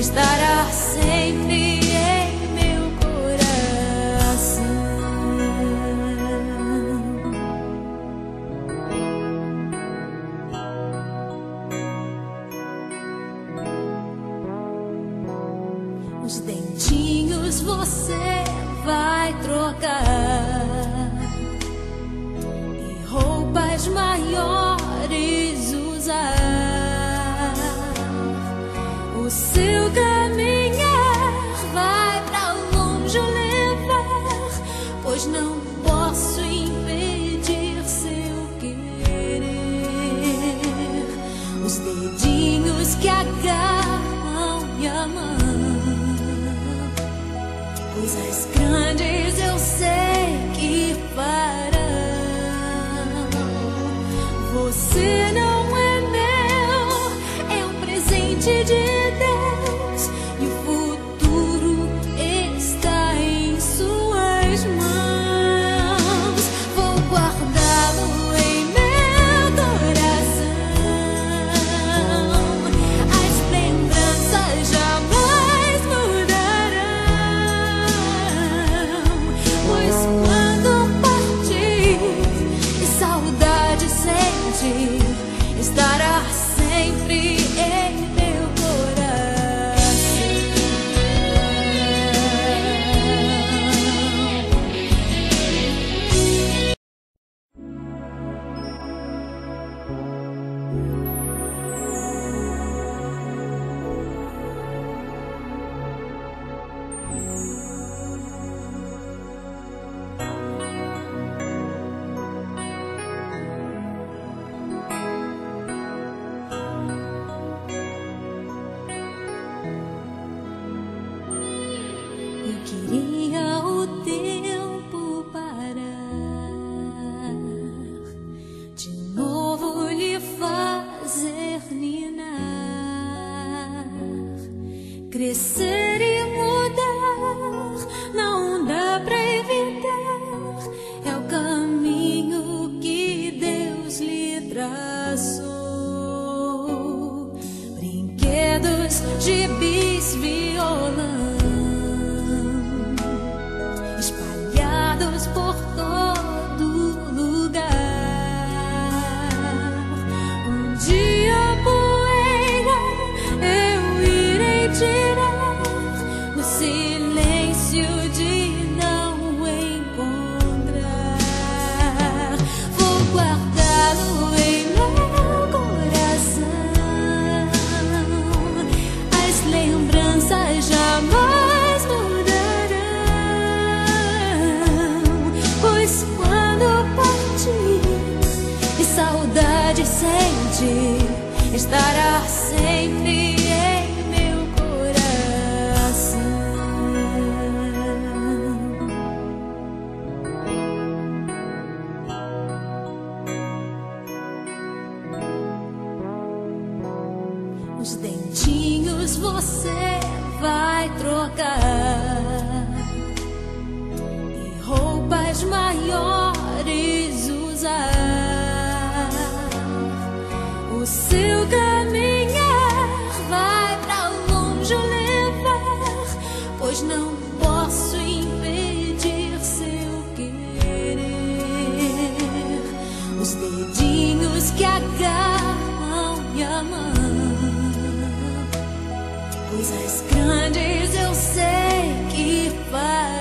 estará sempre em meu coração. Os dentinhos você vai trocar e roupas maiores usar. O seu caminhar vai pra longe levar, pois não posso impedir seu querer. Os dedinhos que agarram minha mão, coisas grandes eu sei que farão. Você não é meu, é um presente de Deus, e o futuro está em suas mãos. Vou guardá-lo em meu coração. As lembranças jamais mudarão, pois quando partir e saudade sentir, estará sempre em meu coração. Eu queria o tempo parar, de novo lhe fazer ninar, crescer e mudar, não dá pra evitar, é o caminho que Deus lhe traçou. Brinquedos, gibis, violão, espalhados por todo lugar. Um dia a poeira eu irei tirar, no silêncio de não encontrar. Vou guardá-lo em meu coração. As lembranças jamais mudarão, pois quando partir e saudade sentir, estará sempre em meu coração. Os dentinhos você vai trocar e roupas maiores usar. O seu caminhar vai pra longe levar, pois não posso impedir seu querer. Os dedinhos que agarram minha mão, coisas grandes eu sei que farão.